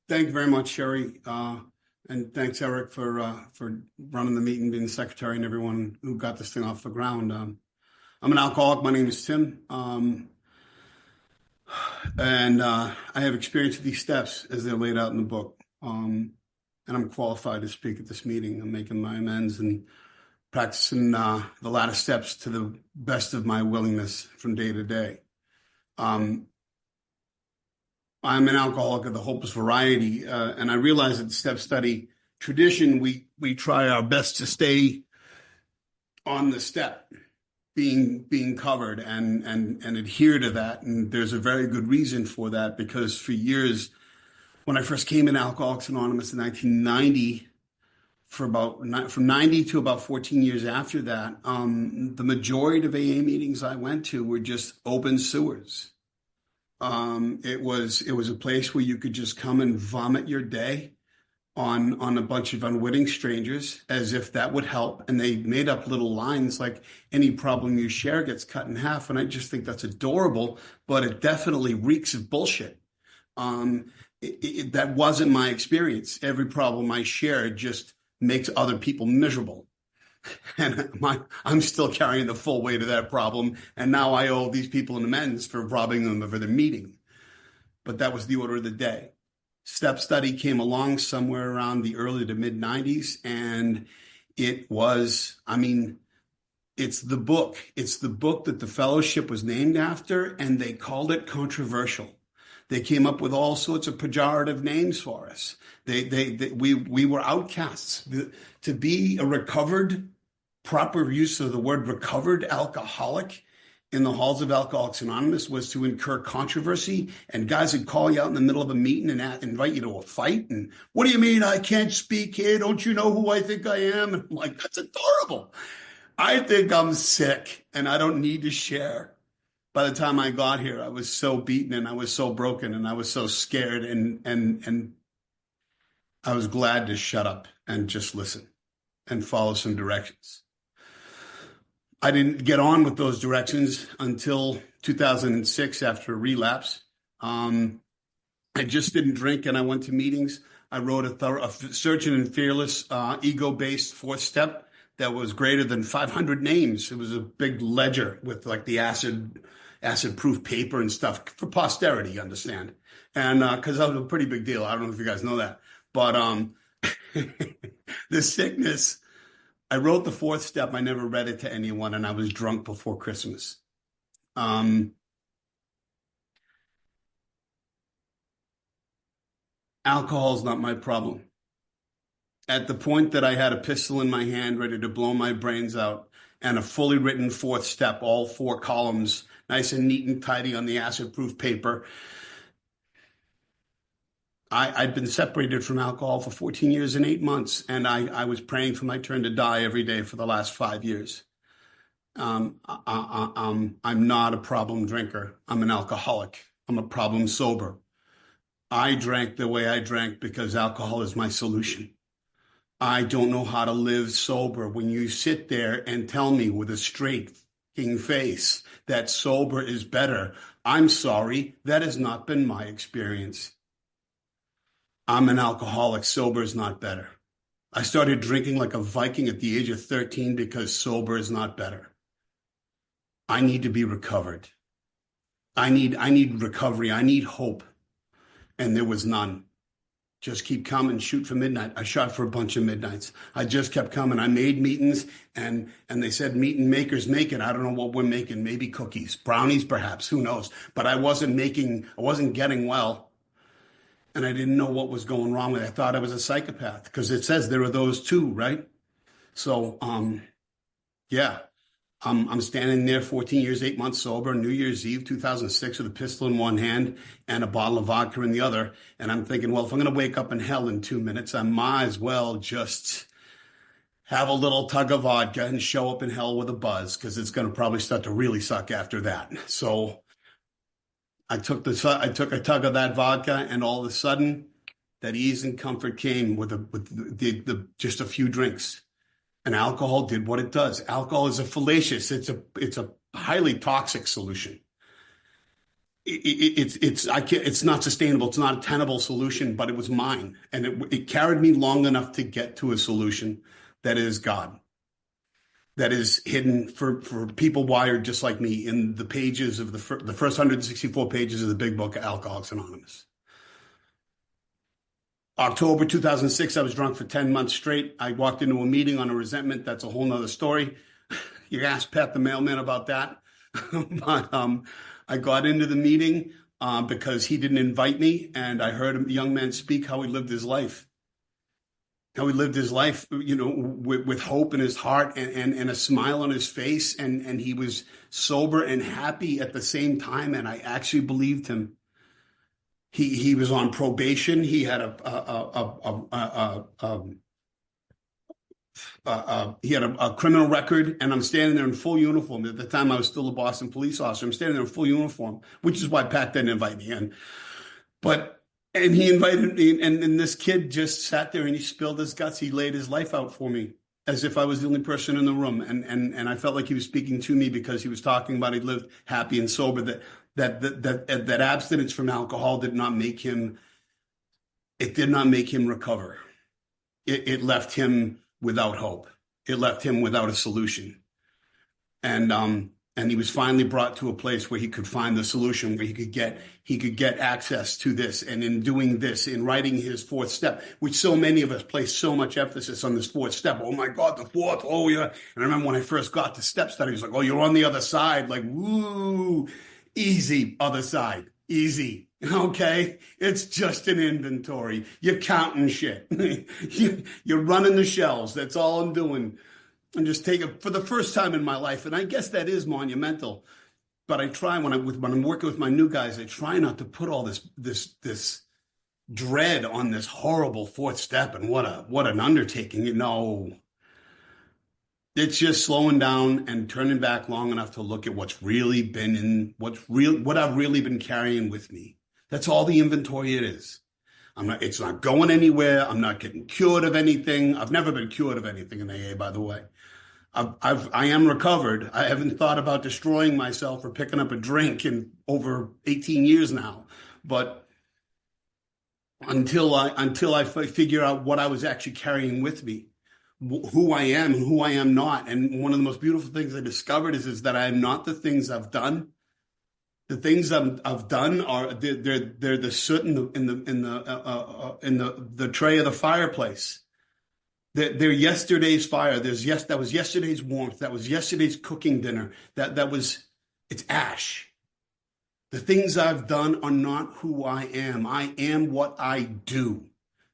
Thank you very much, Sherry. And thanks, Eric, for running the meeting, being the secretary, and everyone who got this thing off the ground. I'm an alcoholic. My name is Tim. And I have experience with these steps as they're laid out in the book. And I'm qualified to speak at this meeting. I'm making my amends and practicing the latter steps to the best of my willingness from day to day. I'm an alcoholic of the hopeless variety, and I realize that the step study tradition, we try our best to stay on the step being covered and adhere to that. And there's a very good reason for that, because for years, when I first came in Alcoholics Anonymous in 1990, from 90 to about 14 years after that, the majority of AA meetings I went to were just open sewers. It was a place where you could just come and vomit your day on a bunch of unwitting strangers, as if that would help. And they made up little lines like, any problem you share gets cut in half. And I just think that's adorable, but it definitely reeks of bullshit. That wasn't my experience. Every problem I shared just makes other people miserable. And I'm still carrying the full weight of that problem. And now I owe these people an amends for robbing them of their meeting. But that was the order of the day. Step study came along somewhere around the early to mid 90s. And it was, it's the book. It's the book that the fellowship was named after. And they called it controversial. They came up with all sorts of pejorative names for us. We were outcasts. To be a recovered, proper use of the word recovered alcoholic in the halls of Alcoholics Anonymous was to incur controversy, and guys would call you out in the middle of a meeting and invite you to a fight. And what do you mean I can't speak here? Don't you know who I think I am? And I'm like, that's adorable. I think I'm sick and I don't need to share. By the time I got here, I was so beaten and I was so broken and I was so scared, and I was glad to shut up and just listen and follow some directions. I didn't get on with those directions until 2006 after a relapse. I just didn't drink and I went to meetings. I wrote a Certain and Fearless ego-based fourth step that was greater than 500 names. It was a big ledger with like the acid-proof paper and stuff for posterity, you understand? And because that was a pretty big deal. I don't know if you guys know that. But the sickness, I wrote the fourth step. I never read it to anyone, and I was drunk before Christmas. Alcohol is not my problem. At the point that I had a pistol in my hand ready to blow my brains out, and a fully written fourth step, all 4 columns, nice and neat and tidy on the acid-proof paper, I'd been separated from alcohol for 14 years and 8 months, and I was praying for my turn to die every day for the last 5 years. I'm not a problem drinker. I'm an alcoholic. I'm a problem sober. I drank the way I drank because alcohol is my solution. I don't know how to live sober. When you sit there and tell me with a straight face that sober is better, I'm sorry, that has not been my experience. I'm an alcoholic. Sober is not better. I started drinking like a Viking at the age of 13 because sober is not better. I need to be recovered. I need recovery. I need hope. And there was none. Just keep coming, shoot for midnight. I shot for a bunch of midnights. I just kept coming. I made meetings, and they said meeting makers make it. I don't know what we're making. Maybe cookies, brownies, perhaps. Who knows? But I wasn't getting well. And I didn't know what was going wrong with it. I thought I was a psychopath because it says there are those too, right? So, yeah. I'm standing there 14 years, 8 months sober, New Year's Eve, 2006, with a pistol in one hand and a bottle of vodka in the other. And I'm thinking, well, if I'm going to wake up in hell in 2 minutes, I might as well just have a little tug of vodka and show up in hell with a buzz, because it's going to probably start to really suck after that. So I took a tug of that vodka, and all of a sudden that ease and comfort came with just a few drinks. And alcohol did what it does. Alcohol is a fallacious. It's a highly toxic solution. it's not sustainable. It's not a tenable solution, but it was mine. And it carried me long enough to get to a solution that is God, that is hidden for people wired just like me in the pages of the first 164 pages of the big book, Alcoholics Anonymous. October 2006, I was drunk for 10 months straight. I walked into a meeting on a resentment. That's a whole nother story. You ask Pat the mailman about that. But I got into the meeting because he didn't invite me, and I heard a young man speak how he lived his life. How he lived his life, with hope in his heart and a smile on his face, and he was sober and happy at the same time, and I actually believed him. He was on probation. He had a criminal record, and I'm standing there in full uniform. At the time, I was still a Boston police officer. I'm standing there in full uniform, which is why Pat didn't invite me in. And he invited me, and this kid just sat there and he spilled his guts. He laid his life out for me as if I was the only person in the room. And I felt like he was speaking to me because he was talking about he lived happy and sober, that abstinence from alcohol did not make him recover. It left him without hope. It left him without a solution. And he was finally brought to a place where he could find the solution, where he could get access to this. And in doing this, in writing his fourth step, which so many of us place so much emphasis on this fourth step. Oh my God, the fourth. Oh yeah. And I remember when I first got to step study, he was like, oh, you're on the other side. Like, woo, easy, other side, easy. Okay. It's just an inventory. You're counting shit. You're running the shelves. That's all I'm doing. And just take it for the first time in my life. And I guess that is monumental. But I try when I'm working with my new guys, I try not to put all this dread on this horrible fourth step and what an undertaking. It's just slowing down and turning back long enough to look at what I've really been carrying with me. That's all the inventory it is. It's not going anywhere. I'm not getting cured of anything. I've never been cured of anything in AA, by the way. I am recovered. I haven't thought about destroying myself or picking up a drink in over 18 years now. But until I figure out what I was actually carrying with me, who I am and who I am not. And one of the most beautiful things I discovered is that I am not the things I've done. The things I've done are they're the soot in the tray of the fireplace. They're yesterday's fire. That was yesterday's warmth. That was yesterday's cooking dinner. It's ash. The things I've done are not who I am. I am what I do.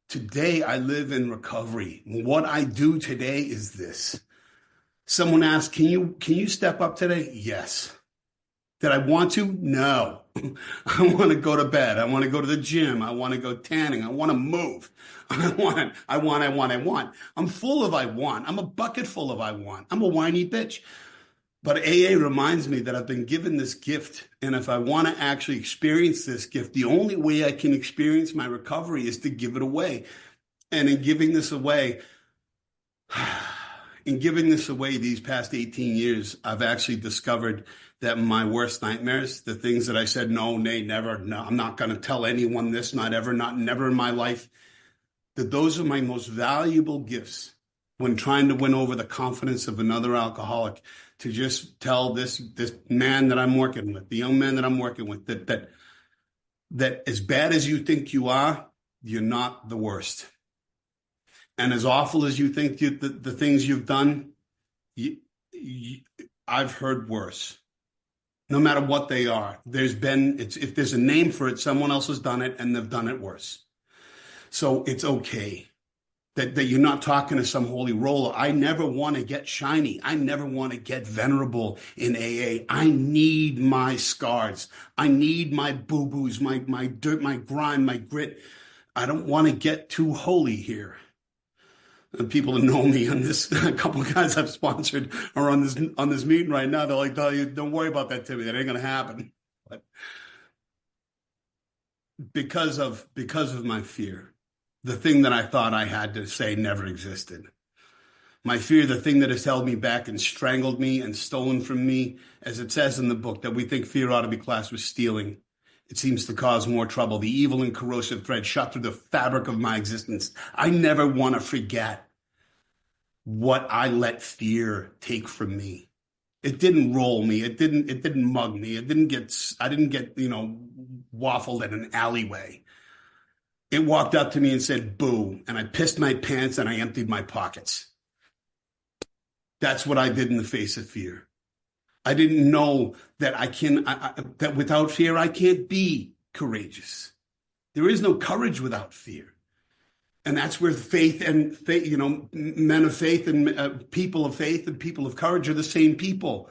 Today I live in recovery. What I do today is this. Someone asked, can you step up today? Yes. Did I want to? No. I want to go to bed. I want to go to the gym. I want to go tanning. I want to move. I want. I'm full of I want. I'm a bucket full of I want. I'm a whiny bitch. But AA reminds me that I've been given this gift. And if I want to actually experience this gift, the only way I can experience my recovery is to give it away. And in giving this away these past 18 years, I've actually discovered that my worst nightmares, the things that I said, no, nay, never, no, I'm not going to tell anyone this, not ever, not never in my life, that those are my most valuable gifts when trying to win over the confidence of another alcoholic, to just tell this man that I'm working with, the young man that I'm working with, that as bad as you think you are, you're not the worst. And as awful as you think the things you've done, I've heard worse. No matter what they are, if there's a name for it, someone else has done it and they've done it worse. So it's okay that you're not talking to some holy roller. I never want to get shiny. I never want to get venerable in AA. I need my scars. I need my boo-boos, my dirt, my grime, my grit. I don't want to get too holy here. The people that know me and a couple of guys I've sponsored are on this meeting right now. They're like, don't worry about that, Timmy. That ain't going to happen. But because of my fear, the thing that I thought I had to say never existed. My fear, the thing that has held me back and strangled me and stolen from me, as it says in the book, that we think fear ought to be classed with stealing. It seems to cause more trouble. The evil and corrosive thread shot through the fabric of my existence. I never want to forget what I let fear take from me. It didn't roll me. It didn't mug me. I didn't get, waffled in an alleyway. It walked up to me and said, boo. And I pissed my pants and I emptied my pockets. That's what I did in the face of fear. I didn't know that that without fear, I can't be courageous. There is no courage without fear. And that's where faith, men of faith and people of faith and people of courage are the same people.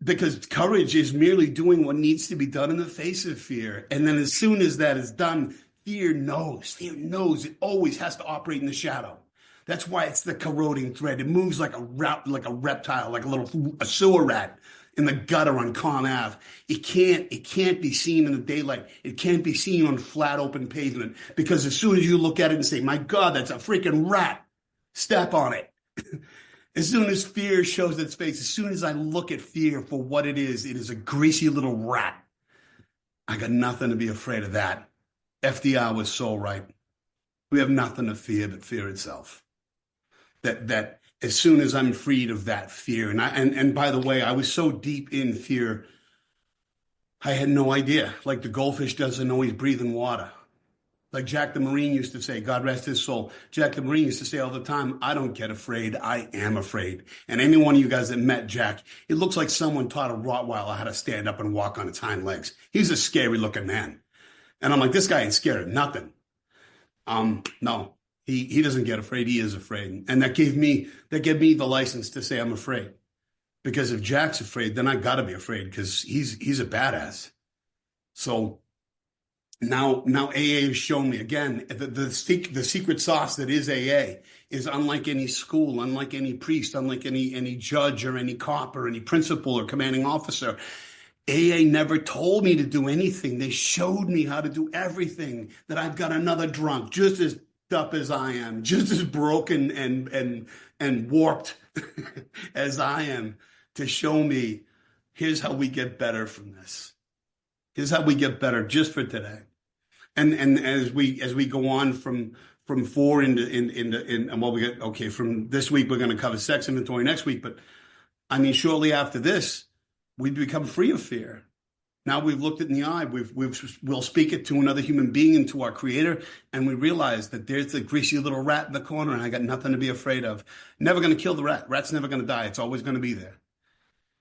Because courage is merely doing what needs to be done in the face of fear. And then as soon as that is done, fear knows it always has to operate in the shadow. That's why it's the corroding thread. It moves like a reptile, like a sewer rat in the gutter on Calm Ave. It can't be seen in the daylight. It can't be seen on flat open pavement, because as soon as you look at it and say, my God, that's a freaking rat, step on it. As soon as fear shows its face, as soon as I look at fear for what it is a greasy little rat. I got nothing to be afraid of that. FDR was so right. We have nothing to fear but fear itself. That as soon as I'm freed of that fear, and by the way, I was so deep in fear, I had no idea. Like the goldfish doesn't know he's breathing water. Like Jack the Marine used to say, God rest his soul. Jack the Marine used to say all the time, I don't get afraid, I am afraid. And any one of you guys that met Jack, it looks like someone taught a Rottweiler how to stand up and walk on its hind legs. He's a scary looking man. And I'm like, this guy ain't scared of nothing. No. He doesn't get afraid. He is afraid. And that gave me the license to say I'm afraid. Because if Jack's afraid, then I got to be afraid, because he's a badass. So now AA has shown me again, the secret sauce that is AA is unlike any school, unlike any priest, unlike any judge or any cop or any principal or commanding officer. AA never told me to do anything. They showed me how to do everything. That I've got another drunk, just as up as I am, just as broken and warped as I am, to show me, here's how we get better from this. Here's how we get better just for today. And as we go on from 4 and what we get, okay, from this week we're going to cover sex inventory next week, but I mean, shortly after this, we become free of fear. Now we've looked it in the eye. We'll speak it to another human being and to our Creator, and we realize that there's the greasy little rat in the corner, and I got nothing to be afraid of. Never going to kill the rat. Rat's never going to die. It's always going to be there,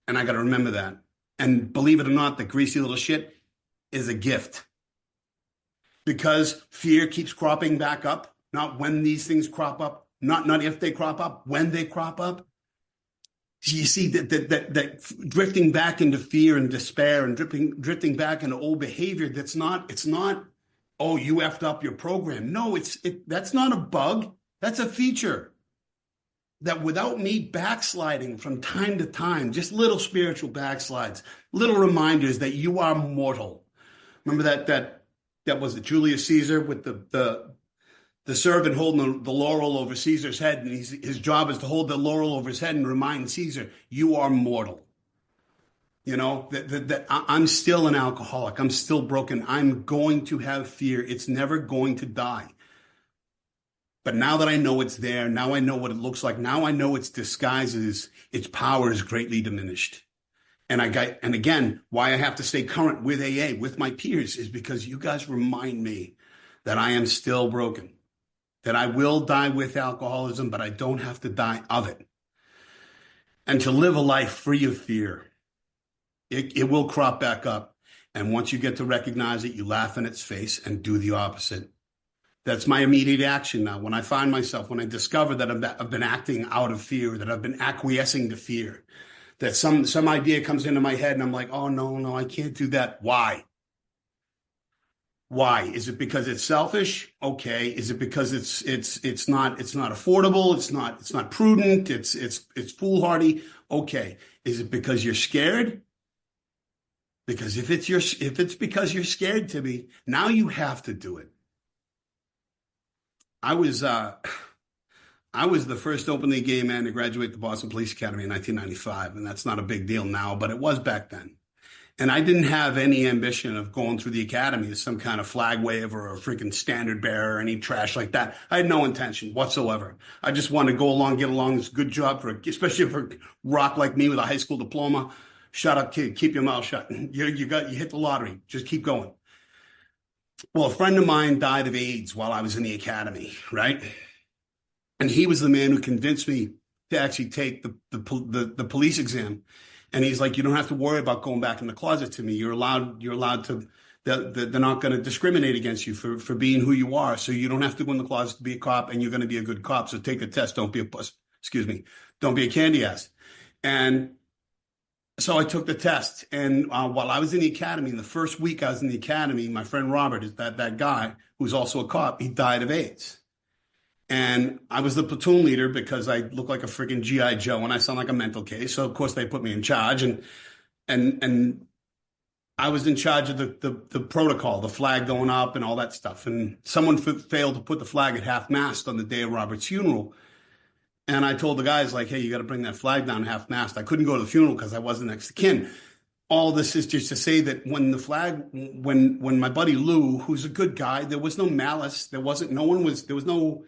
and I got to remember that. And believe it or not, the greasy little shit is a gift, because fear keeps cropping back up. Not when these things crop up. Not if they crop up. When they crop up. You see that drifting back into fear and despair and drifting back into old behavior. It's not, oh, you effed up your program. No, that's not a bug. That's a feature. That without me backsliding from time to time, just little spiritual backslides, little reminders that you are mortal. Remember that was it, Julius Caesar with the servant holding the laurel over Caesar's head, and his job is to hold the laurel over his head and remind Caesar, you are mortal. You know, that I'm still an alcoholic. I'm still broken. I'm going to have fear. It's never going to die. But now that I know it's there, now I know what it looks like. Now I know its disguises, its power is greatly diminished. And again, why I have to stay current with AA, with my peers, is because you guys remind me that I am still broken. That I will die with alcoholism, but I don't have to die of it. And to live a life free of fear, it will crop back up. And once you get to recognize it, you laugh in its face and do the opposite. That's my immediate action now. When I discover that I've been acting out of fear, that I've been acquiescing to fear, that some idea comes into my head and I'm like, oh, no, I can't do that. Why? Why? Is it because it's selfish? Okay. Is it because it's not affordable? It's not prudent. It's foolhardy. Okay. Is it because you're scared? Because if it's because you're scared, Timmy, now you have to do it. I was the first openly gay man to graduate the Boston Police Academy in 1995, and that's not a big deal now, but it was back then. And I didn't have any ambition of going through the academy as some kind of flag waver or a freaking standard bearer or any trash like that. I had no intention whatsoever. I just wanted to go along, get along. It's a good job especially for a rock like me with a high school diploma. Shut up, kid. Keep your mouth shut. You hit the lottery. Just keep going. Well, a friend of mine died of AIDS while I was in the academy, right? And he was the man who convinced me to actually take the police exam. And he's like, you don't have to worry about going back in the closet to me. You're allowed to, they're not going to discriminate against you for being who you are. So you don't have to go in the closet to be a cop, and you're going to be a good cop. So take the test. Don't be a puss. Excuse me. Don't be a candy ass. And so I took the test. And while I was in the academy, in the first week I was in the academy, my friend Robert, is that guy who's also a cop, he died of AIDS. And I was the platoon leader because I look like a freaking G.I. Joe and I sound like a mental case. So of course they put me in charge, and I was in charge of the protocol, the flag going up and all that stuff. And someone failed to put the flag at half mast on the day of Robert's funeral. And I told the guys, like, hey, you got to bring that flag down half mast. I couldn't go to the funeral because I wasn't next to kin. All this is just to say that when my buddy Lou, who's a good guy, there was no malice. There was no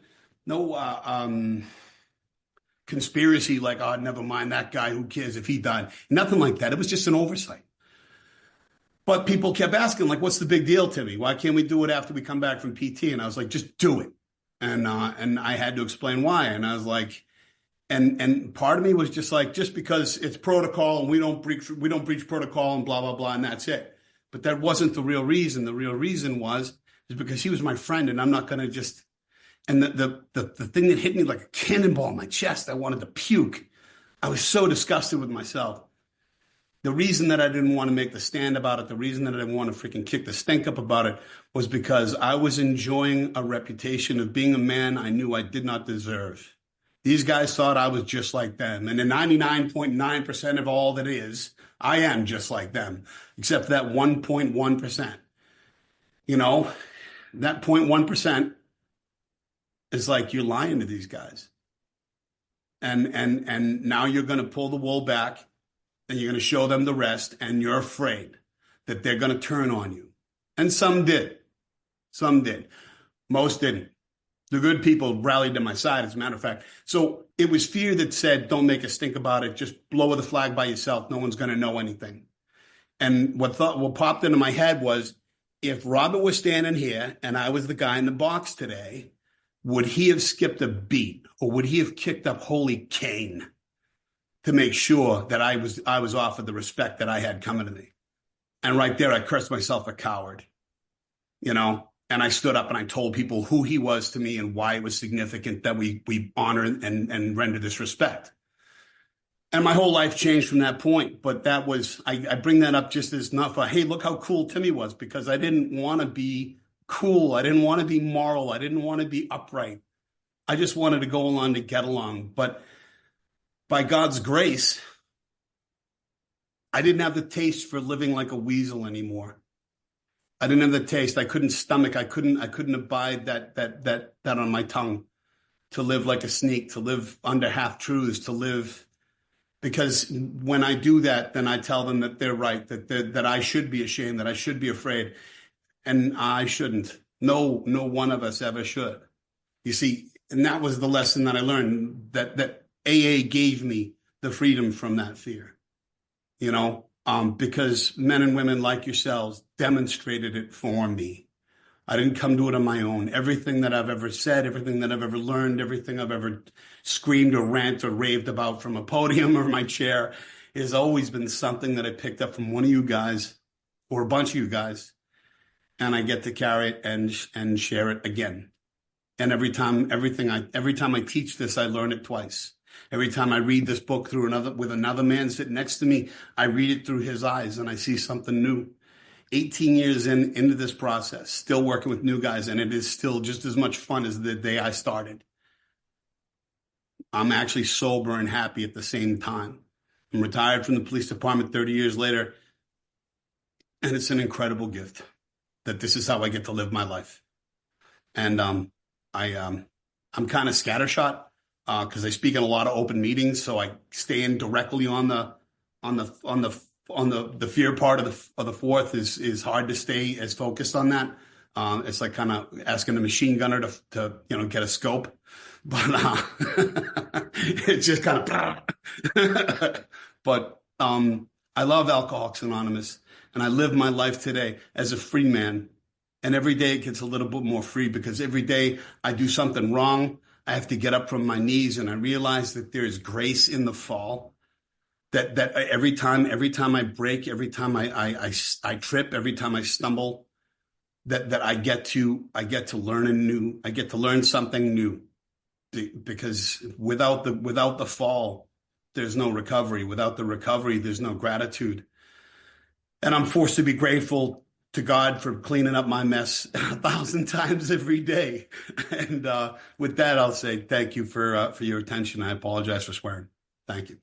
conspiracy like, oh, never mind that guy, who cares if he died? Nothing like that. It was just an oversight. But people kept asking, like, what's the big deal, Timmy? Why can't we do it after we come back from PT? And I was like, just do it. And I had to explain why. And I was like, and part of me was just like, just because it's protocol and we don't breach protocol and blah, blah, blah, and that's it. But that wasn't the real reason. The real reason is because he was my friend, and I'm not going to just. And the thing that hit me like a cannonball in my chest, I wanted to puke. I was so disgusted with myself. The reason that I didn't want to make the stand about it, the reason that I didn't want to freaking kick the stink up about it, was because I was enjoying a reputation of being a man I knew I did not deserve. These guys thought I was just like them. And the 99.9% of all that is, I am just like them, except for that 1.1%. You know, that 0.1%. It's like you're lying to these guys. And now you're going to pull the wool back, and you're going to show them the rest, and you're afraid that they're going to turn on you. And some did. Some did. Most didn't. The good people rallied to my side, as a matter of fact. So it was fear that said, don't make a stink about it. Just lower the flag by yourself. No one's going to know anything. And what popped into my head was, if Robert was standing here and I was the guy in the box today, would he have skipped a beat, or would he have kicked up holy Cain to make sure that I was offered the respect that I had coming to me? And right there, I cursed myself a coward, you know, and I stood up and I told people who he was to me and why it was significant that we honor and render this respect. And my whole life changed from that point. But that was, I bring that up just as not for, hey, look how cool Timmy was, because I didn't want to be cool. I didn't want to be moral. I didn't want to be upright. I just wanted to go along to get along. But by God's grace, I didn't have the taste for living like a weasel anymore. I didn't have the taste. I couldn't stomach. I couldn't abide that on my tongue, to live like a sneak, to live under half truths, to live. Because when I do that, then I tell them that they're right, that I should be ashamed, that I should be afraid. And I shouldn't. No one of us ever should. You see, and that was the lesson that I learned, that AA gave me the freedom from that fear, you know, because men and women like yourselves demonstrated it for me. I didn't come to it on my own. Everything that I've ever said, everything that I've ever learned, everything I've ever screamed or ranted or raved about from a podium or my chair has always been something that I picked up from one of you guys or a bunch of you guys. And I get to carry it and share it again. And every time I teach this, I learn it twice. Every time I read this book with another man sitting next to me, I read it through his eyes and I see something new. 18 years into this process, still working with new guys, and it is still just as much fun as the day I started. I'm actually sober and happy at the same time. I'm retired from the police department 30 years later, and it's an incredible gift that this is how I get to live my life. And I'm kind of scattershot because I speak in a lot of open meetings, so I stand directly on the on the fear part of the fourth is hard to stay as focused on that. It's like kind of asking a machine gunner to get a scope, but it's just kind of. But I love Alcoholics Anonymous, and I live my life today as a free man. And every day it gets a little bit more free because every day I do something wrong. I have to get up from my knees, and I realize that there is grace in the fall. That every time I break, every time I trip, every time I stumble, that I get to learn I get to learn something new, because without the fall, there's no recovery. Without the recovery, there's no gratitude. And I'm forced to be grateful to God for cleaning up my mess 1,000 times every day. And with that, I'll say thank you for your attention. I apologize for swearing. Thank you.